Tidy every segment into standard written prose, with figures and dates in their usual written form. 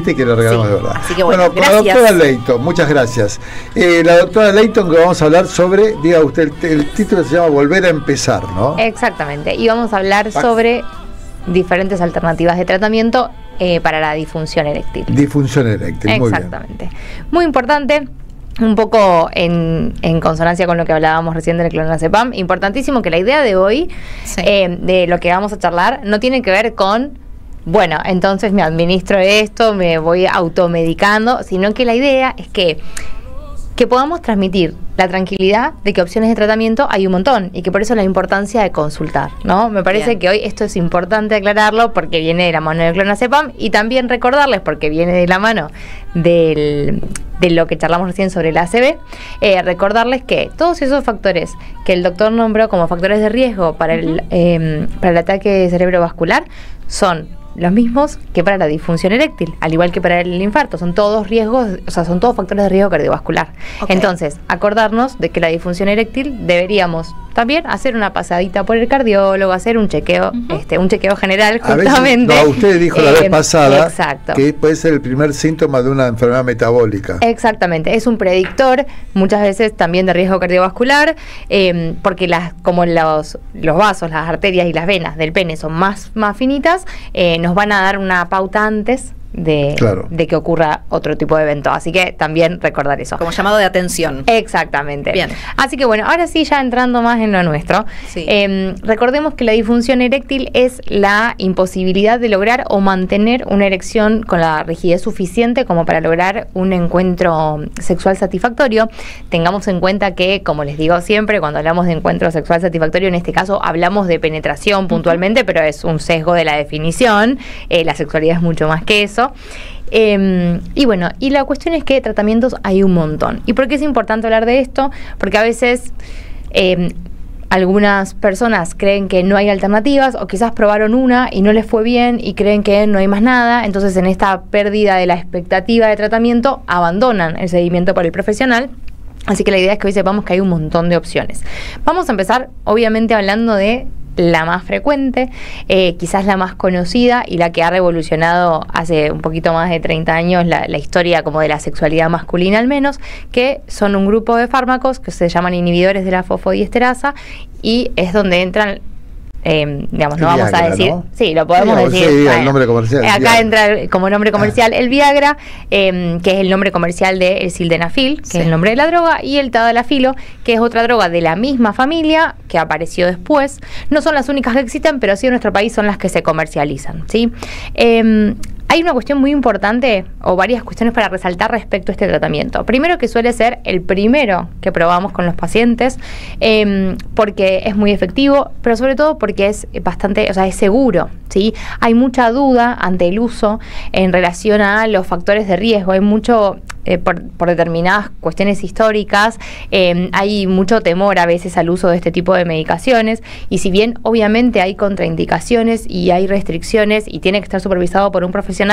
Que lo regalamos de verdad. Así que bueno, con la doctora Leighton, muchas gracias. La doctora Leighton, que vamos a hablar sobre, diga usted, el título se llama Volver a empezar, ¿no? Exactamente, y vamos a hablar sobre diferentes alternativas de tratamiento para la disfunción eréctil. Disfunción eréctil, muy bien. Exactamente. Muy importante. Un poco en consonancia con lo que hablábamos recién del clonazepam, importantísimo que la idea de hoy, de lo que vamos a charlar, no tiene que ver con bueno, entonces me administro esto, me voy automedicando, sino que la idea es que podamos transmitir la tranquilidad de que opciones de tratamiento hay un montón y que por eso la importancia de consultar, ¿no? Me parece que hoy esto es importante aclararlo porque viene de la mano del clonazepam y también recordarles, porque viene de la mano de lo que charlamos recién sobre el ACV, recordarles que todos esos factores que el doctor nombró como factores de riesgo para el ataque cerebrovascular son los mismos que para la disfunción eréctil, al igual que para el infarto, son todos riesgos, o sea, son todos factores de riesgo cardiovascular. Entonces, acordarnos de que la disfunción eréctil deberíamos también hacer una pasadita por el cardiólogo, hacer un chequeo, un chequeo general, justamente. A veces, usted dijo la vez pasada exacto, que puede ser el primer síntoma de una enfermedad metabólica. Exactamente, es un predictor, muchas veces también de riesgo cardiovascular, porque como los vasos, las arterias y las venas del pene son más finitas, nos van a dar una pauta antes de que ocurra otro tipo de evento. Así que también recordar eso. Como llamado de atención. Exactamente. Bien. Así que bueno, ahora sí, ya entrando más en lo nuestro, recordemos que la disfunción eréctil es la imposibilidad de lograr o mantener una erección con la rigidez suficiente como para lograr un encuentro sexual satisfactorio. Tengamos en cuenta que, como les digo siempre, cuando hablamos de encuentro sexual satisfactorio, en este caso hablamos de penetración puntualmente, pero es un sesgo de la definición. La sexualidad es mucho más que eso. Y bueno, y la cuestión es que tratamientos hay un montón. ¿Y por qué es importante hablar de esto? Porque a veces algunas personas creen que no hay alternativas o quizás probaron una y no les fue bien y creen que no hay más nada. Entonces, en esta pérdida de la expectativa de tratamiento, abandonan el seguimiento por el profesional. Así que la idea es que hoy sepamos que hay un montón de opciones. Vamos a empezar, obviamente, hablando de la más frecuente, quizás la más conocida y la que ha revolucionado hace un poquito más de 30 años la historia como de la sexualidad masculina al menos, que son un grupo de fármacos que se llaman inhibidores de la fosfodiesterasa y es donde entran digamos, no vamos a decir, ¿no? Sí, lo podemos decir. Sí, el nombre comercial. Acá entra como nombre comercial el Viagra, que es el nombre comercial del sildenafil, que es el nombre de la droga, y el tadalafilo, que es otra droga de la misma familia que apareció después. No son las únicas que existen, pero sí en nuestro país son las que se comercializan, ¿sí? Hay una cuestión muy importante, o varias cuestiones para resaltar respecto a este tratamiento. Primero, que suele ser el primero que probamos con los pacientes, porque es muy efectivo, pero sobre todo porque es bastante, o sea, es seguro, ¿sí? Hay mucha duda ante el uso en relación a los factores de riesgo. Hay mucho, por determinadas cuestiones históricas, hay mucho temor a veces al uso de este tipo de medicaciones, y si bien obviamente hay contraindicaciones y hay restricciones y tiene que estar supervisado por un profesional,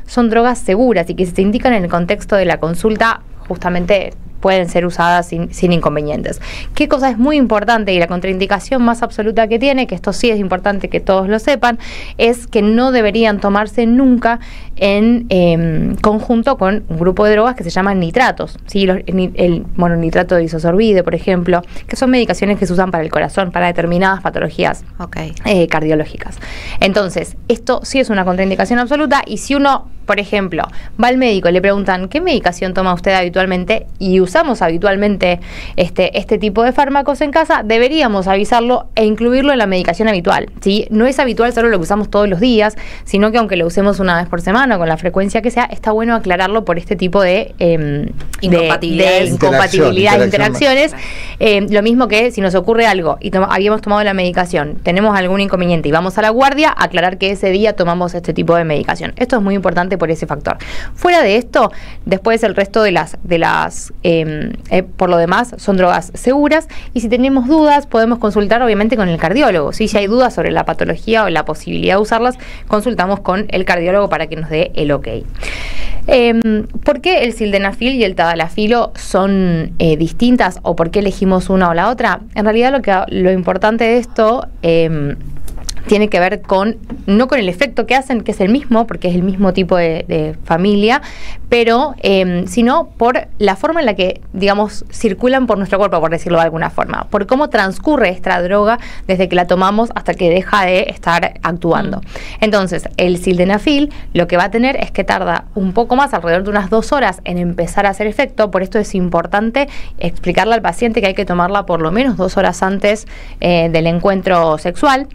son drogas seguras y que si se indican en el contexto de la consulta, justamente pueden ser usadas sin inconvenientes. ¿Qué cosa es muy importante y la contraindicación más absoluta que tiene, que esto sí es importante que todos lo sepan, es que no deberían tomarse nunca en conjunto con un grupo de drogas que se llaman nitratos, ¿sí? El mononitrato de isosorbide, por ejemplo, que son medicaciones que se usan para el corazón, para determinadas patologías cardiológicas. Entonces, esto sí es una contraindicación absoluta, y si uno, por ejemplo, va al médico y le preguntan ¿qué medicación toma usted habitualmente? Y usamos habitualmente este tipo de fármacos en casa, deberíamos avisarlo e incluirlo en la medicación habitual, ¿sí? No es habitual solo lo que usamos todos los días, sino que aunque lo usemos una vez por semana, con la frecuencia que sea, está bueno aclararlo por este tipo de incompatibilidad, interacciones. Lo mismo que si nos ocurre algo y habíamos tomado la medicación, tenemos algún inconveniente y vamos a la guardia, aclarar que ese día tomamos este tipo de medicación. Esto es muy importante por ese factor. Fuera de esto, después el resto de las por lo demás, son drogas seguras, y si tenemos dudas, podemos consultar obviamente con el cardiólogo. ¿Sí? Si hay dudas sobre la patología o la posibilidad de usarlas, consultamos con el cardiólogo para que nos dé el ok. ¿Por qué el sildenafil y el tadalafilo son distintas, o por qué elegimos una o la otra? En realidad lo importante de esto, tiene que ver no con el efecto que hacen, que es el mismo, porque es el mismo tipo de familia, pero sino por la forma en la que, digamos, circulan por nuestro cuerpo, por decirlo de alguna forma, por cómo transcurre esta droga desde que la tomamos hasta que deja de estar actuando. Entonces, el sildenafil lo que va a tener es que tarda un poco más, alrededor de unas 2 horas, en empezar a hacer efecto. Por esto es importante explicarle al paciente que hay que tomarla por lo menos 2 horas antes del encuentro sexual.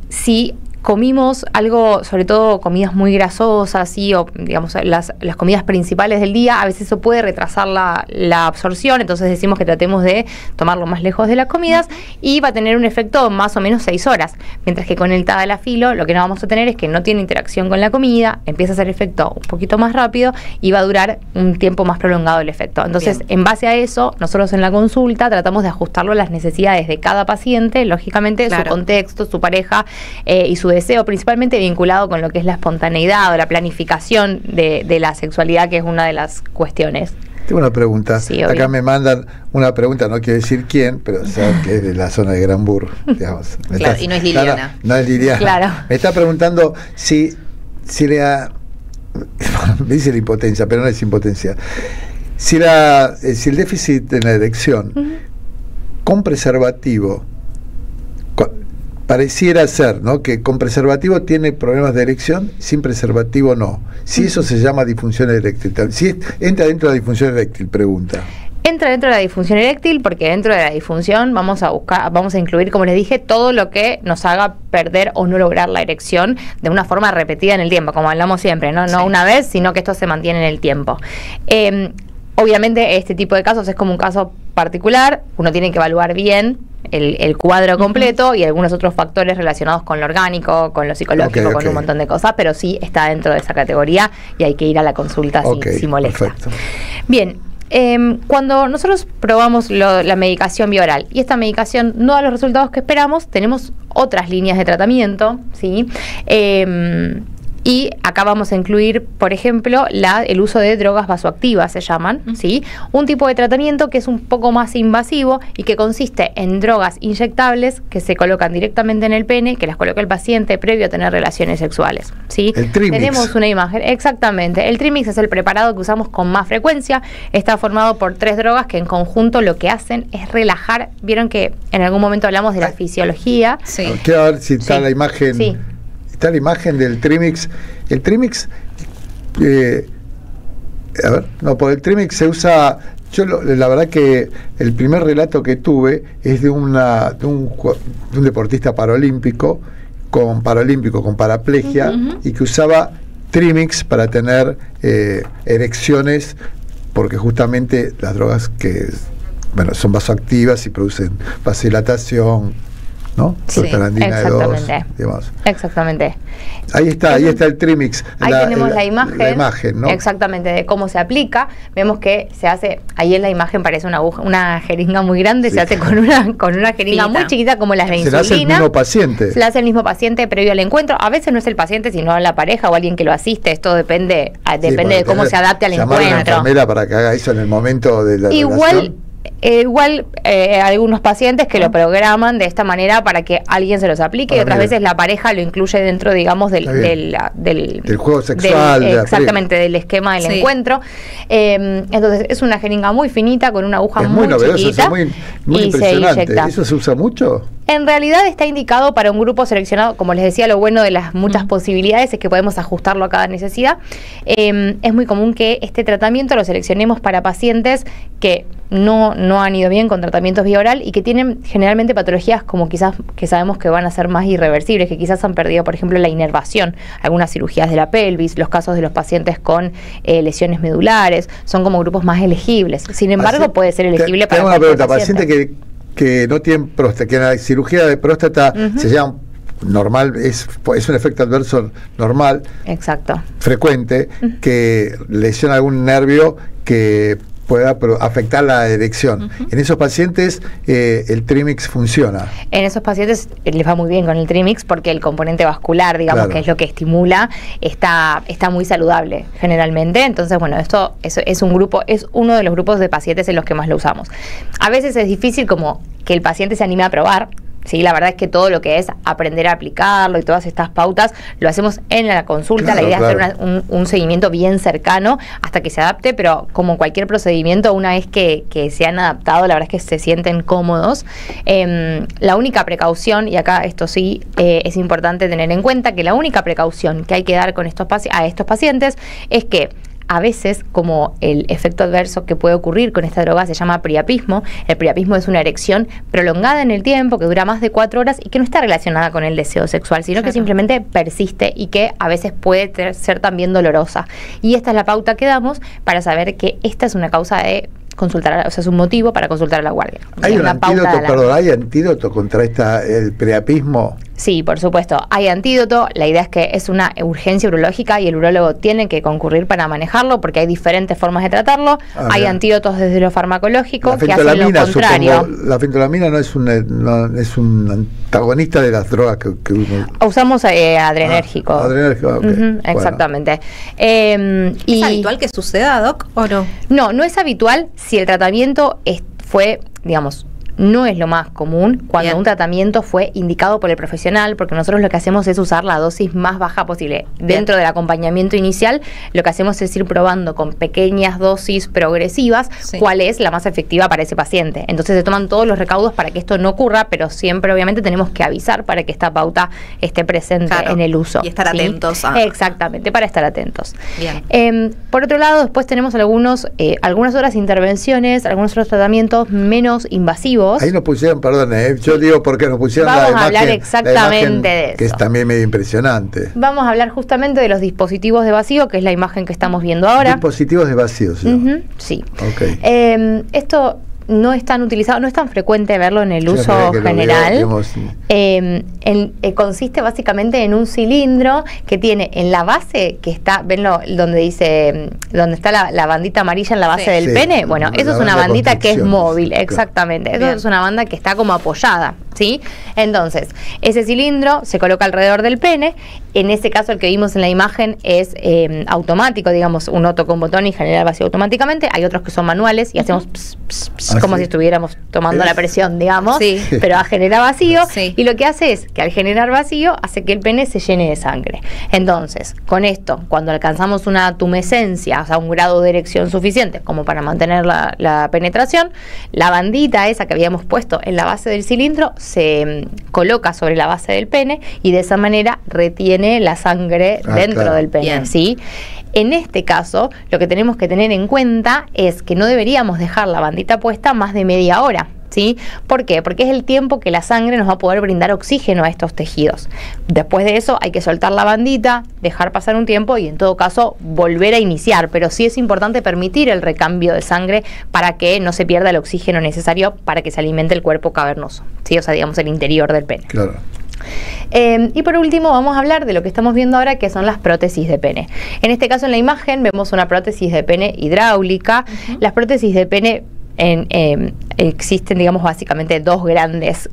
Si comimos algo, sobre todo comidas muy grasosas, ¿sí? O digamos las comidas principales del día, a veces eso puede retrasar la absorción, entonces decimos que tratemos de tomarlo más lejos de las comidas y va a tener un efecto más o menos 6 horas, mientras que con el tadalafilo lo que no vamos a tener es que no tiene interacción con la comida, empieza a hacer efecto un poquito más rápido y va a durar un tiempo más prolongado el efecto. Entonces, en base a eso, nosotros en la consulta tratamos de ajustarlo a las necesidades de cada paciente, lógicamente, su contexto, su pareja y su deseo, principalmente vinculado con lo que es la espontaneidad o la planificación de la sexualidad, que es una de las cuestiones. Tengo una pregunta. Sí, acá me mandan una pregunta, no quiero decir quién, pero saben que es de la zona de Granburg, digamos. Claro, y no es Liliana. No es Liliana. Claro. Me está preguntando si le ha... me dice la impotencia, pero no es impotencia. Si el déficit en la erección con preservativo pareciera ser, ¿no?, que con preservativo tiene problemas de erección, sin preservativo no. Si eso se llama disfunción eréctil. Si entra dentro de la disfunción eréctil, pregunta. Entra dentro de la disfunción eréctil porque dentro de la disfunción vamos a incluir, como les dije, todo lo que nos haga perder o no lograr la erección de una forma repetida en el tiempo, como hablamos siempre, ¿no? No una vez, sino que esto se mantiene en el tiempo. Obviamente este tipo de casos es como un caso particular, uno tiene que evaluar bien el cuadro completo y algunos otros factores relacionados con lo orgánico, con lo psicológico, con un montón de cosas, pero sí está dentro de esa categoría y hay que ir a la consulta si molesta. Perfecto. Bien, cuando nosotros probamos la medicación vía oral y esta medicación no da los resultados que esperamos, tenemos otras líneas de tratamiento, ¿sí? Y acá vamos a incluir, por ejemplo, el uso de drogas vasoactivas, se llaman, ¿sí? Un tipo de tratamiento que es un poco más invasivo y que consiste en drogas inyectables que se colocan directamente en el pene, que las coloca el paciente previo a tener relaciones sexuales, ¿sí? El Trimix. Tenemos una imagen, exactamente. El Trimix es el preparado que usamos con más frecuencia. Está formado por 3 drogas que en conjunto lo que hacen es relajar. Vieron que en algún momento hablamos de la fisiología. Sí. Quiero ver si está la imagen. Sí. Está la imagen del Trimix. El Trimix, por el Trimix se usa. La verdad que el primer relato que tuve es de un deportista paralímpico con paraplegia y que usaba Trimix para tener erecciones, porque justamente las drogas que son vasoactivas y producen vasodilatación, ¿no? Sí, exactamente. Exactamente. Ahí está el Trimix. Ahí tenemos la imagen, ¿no? Exactamente, de cómo se aplica. Vemos que se hace, ahí en la imagen parece una jeringa muy grande, se hace con una jeringa muy chiquita como las de insulina. Se la hace el mismo paciente. Se la hace el mismo paciente previo al encuentro. A veces no es el paciente, sino la pareja o alguien que lo asiste. Esto depende de cómo se adapte al encuentro. Llamar a una enfermera para que haga eso en el momento de la relación. Igual algunos pacientes que lo programan de esta manera para que alguien se los aplique y otras veces la pareja lo incluye dentro, digamos, del juego sexual. Exactamente, del esquema del encuentro. Entonces es una jeringa muy finita con una aguja muy chiquita. Es muy impresionante. ¿Eso se usa mucho? En realidad está indicado para un grupo seleccionado. Como les decía, lo bueno de las muchas posibilidades es que podemos ajustarlo a cada necesidad. Es muy común que este tratamiento lo seleccionemos para pacientes que no han ido bien con tratamientos vía oral y que tienen generalmente patologías como quizás que sabemos que van a ser más irreversibles, que quizás han perdido, por ejemplo, la inervación, algunas cirugías de la pelvis, los casos de los pacientes con lesiones medulares, son como grupos más elegibles. Sin embargo, puede ser elegible para una pregunta, paciente que no tienen próstata, que la cirugía de próstata se llama normal, es un efecto adverso normal, exacto, frecuente, que lesiona algún nervio que pueda afectar la erección. En esos pacientes el Trimix funciona. En esos pacientes les va muy bien con el Trimix porque el componente vascular, digamos, que es lo que estimula, está muy saludable generalmente. Entonces, bueno, esto es uno de los grupos de pacientes en los que más lo usamos. A veces es difícil como que el paciente se anime a probar. Sí, la verdad es que todo lo que es aprender a aplicarlo y todas estas pautas lo hacemos en la consulta. Claro, la idea claro. es hacer un seguimiento bien cercano hasta que se adapte, pero como cualquier procedimiento, una vez que se han adaptado, la verdad es que se sienten cómodos. La única precaución, y acá esto sí es importante tener en cuenta, que la única precaución que hay que dar con a estos pacientes es que a veces, como el efecto adverso que puede ocurrir con esta droga se llama priapismo. El priapismo es una erección prolongada en el tiempo, que dura más de 4 horas y que no está relacionada con el deseo sexual, sino que simplemente persiste y que a veces puede ser también dolorosa. Y esta es la pauta que damos para saber que esta es una causa de consultar, o sea, es un motivo para consultar a la guardia. ¿Hay un antídoto, perdón, hay antídoto contra el priapismo? Sí, por supuesto, hay antídoto. La idea es que es una urgencia urológica y el urólogo tiene que concurrir para manejarlo porque hay diferentes formas de tratarlo. Hay antídotos desde lo farmacológico que hacen lo contrario. La fentolamina no es un antagonista de las drogas que uno... Usamos adrenérgico. Adrenérgico, okay. Exactamente. ¿Es habitual que suceda, Doc, o no? No, no es habitual si el tratamiento fue, digamos, no es lo más común cuando un tratamiento fue indicado por el profesional, porque nosotros lo que hacemos es usar la dosis más baja posible. Dentro del acompañamiento inicial, lo que hacemos es ir probando con pequeñas dosis progresivas cuál es la más efectiva para ese paciente. Entonces se toman todos los recaudos para que esto no ocurra, pero siempre obviamente tenemos que avisar para que esta pauta esté presente en el uso. Y estar atentos. Exactamente, para estar atentos. Bien. Por otro lado, después tenemos algunas otras intervenciones, algunos otros tratamientos menos invasivos. Ahí nos pusieron, perdón, yo digo porque nos pusieron Vamos la imagen, a hablar exactamente de eso. Que es también medio impresionante. Vamos a hablar justamente de los dispositivos de vacío, que es la imagen que estamos viendo ahora. Dispositivos de vacío, ¿sí? Sí. Okay. Esto no es tan utilizado, no es tan frecuente verlo en el uso general. Consiste básicamente en un cilindro que tiene en la base, que está, venlo donde dice, donde está la bandita amarilla en la base del pene. Bueno, eso es una bandita que es móvil, exactamente. Eso es una banda que está como apoyada, ¿sí? Entonces, ese cilindro se coloca alrededor del pene. En ese caso, el que vimos en la imagen es automático, digamos, uno toca un botón y genera el vacío automáticamente. Hay otros que son manuales y hacemos como si estuviéramos tomando la presión, digamos, pero genera vacío. Y lo que hace es que al generar vacío hace que el pene se llene de sangre. Entonces, con esto, cuando alcanzamos una tumescencia, o sea, un grado de erección suficiente como para mantener la penetración, la bandita esa que habíamos puesto en la base del cilindro se coloca sobre la base del pene y de esa manera retiene la sangre dentro del pene, ¿sí? En este caso, lo que tenemos que tener en cuenta es que no deberíamos dejar la bandita puesta más de media hora, ¿sí? ¿Por qué? Porque es el tiempo que la sangre nos va a poder brindar oxígeno a estos tejidos. Después de eso hay que soltar la bandita, dejar pasar un tiempo y en todo caso volver a iniciar, pero sí es importante permitir el recambio de sangre para que no se pierda el oxígeno necesario para que se alimente el cuerpo cavernoso, ¿sí? O sea, digamos el interior del pene. Claro. Y por último vamos a hablar de lo que estamos viendo ahora, que son las prótesis de pene. En este caso, en la imagen vemos una prótesis de pene hidráulica. Las prótesis de pene existen, digamos, básicamente dos grandes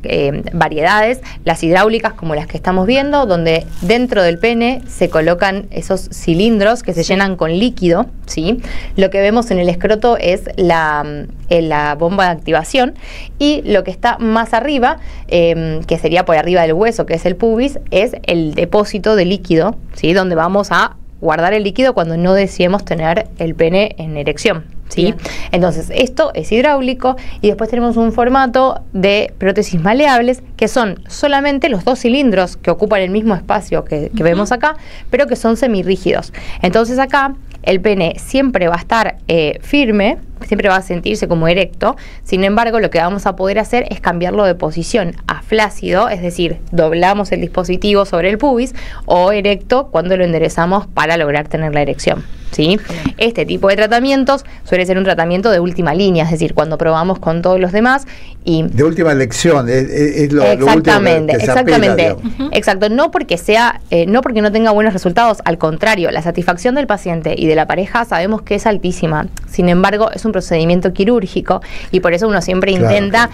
variedades: las hidráulicas, como las que estamos viendo, donde dentro del pene se colocan esos cilindros que se llenan con líquido, ¿sí? Lo que vemos en el escroto es la bomba de activación, y lo que está más arriba, que sería por arriba del hueso, que es el pubis, es el depósito de líquido, ¿sí? Donde vamos a guardar el líquido cuando no deseemos tener el pene en erección, ¿sí? Entonces, esto es hidráulico, y después tenemos un formato de prótesis maleables, que son solamente los dos cilindros que ocupan el mismo espacio que vemos acá, pero que son semirrígidos. Entonces acá el pene siempre va a estar firme, siempre va a sentirse como erecto. Sin embargo, lo que vamos a poder hacer es cambiarlo de posición a flácido, es decir, doblamos el dispositivo sobre el pubis, o erecto cuando lo enderezamos para lograr tener la erección, ¿sí? Este tipo de tratamientos suele ser un tratamiento de última línea, es decir, cuando probamos con todos los demás y... De última elección, es lo último que se apela, digamos. Exacto, no porque no tenga buenos resultados, al contrario, la satisfacción del paciente y de la pareja sabemos que es altísima. Sin embargo, es un procedimiento quirúrgico y por eso uno siempre intenta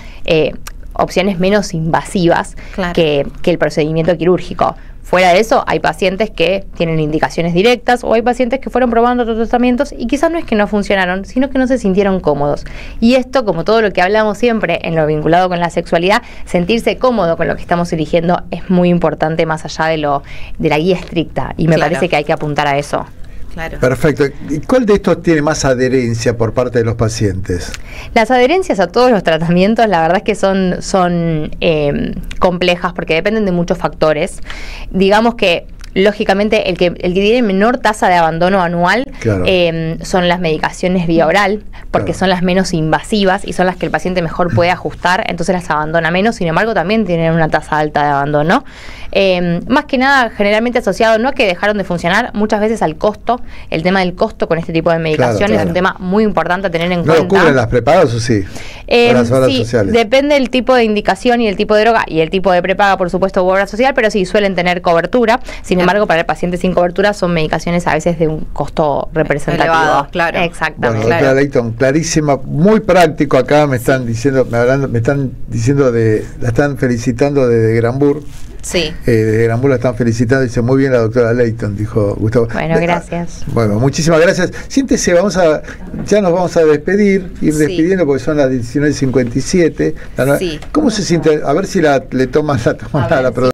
opciones menos invasivas que el procedimiento quirúrgico. Fuera de eso, hay pacientes que tienen indicaciones directas o hay pacientes que fueron probando otros tratamientos y quizás no es que no funcionaron, sino que no se sintieron cómodos. Y esto, como todo lo que hablamos siempre en lo vinculado con la sexualidad, sentirse cómodo con lo que estamos eligiendo es muy importante más allá de la guía estricta. Y me parece que hay que apuntar a eso. Claro. Perfecto. ¿Y cuál de estos tiene más adherencia por parte de los pacientes? Las adherencias a todos los tratamientos, la verdad es que son complejas porque dependen de muchos factores. Digamos que lógicamente el que tiene menor tasa de abandono anual son las medicaciones vía oral, porque son las menos invasivas y son las que el paciente mejor puede ajustar, entonces las abandona menos. Sin embargo, también tienen una tasa alta de abandono. Más que nada, generalmente asociado no a que dejaron de funcionar, muchas veces al costo. El tema del costo con este tipo de medicación es un tema muy importante a tener en cuenta. ¿No lo cubren las prepagas o sí? Las obras sociales. Depende del tipo de indicación y el tipo de droga y el tipo de prepaga, por supuesto, u obra social, pero sí suelen tener cobertura. Sin embargo, para el paciente sin cobertura son medicaciones a veces de un costo representativo. Elevado, claro. Exactamente. Bueno, doctora Leighton, clarísima, muy práctico acá, me están diciendo, la están felicitando desde Granbur. Sí. Desde Granbur la están felicitando, dice muy bien la doctora Leighton, dijo Gustavo. Bueno, gracias. Bueno, muchísimas gracias. Siéntese, ya nos vamos a despedir, despidiendo porque son las 19:57. Sí. ¿Cómo se siente? A ver si le toman la producción.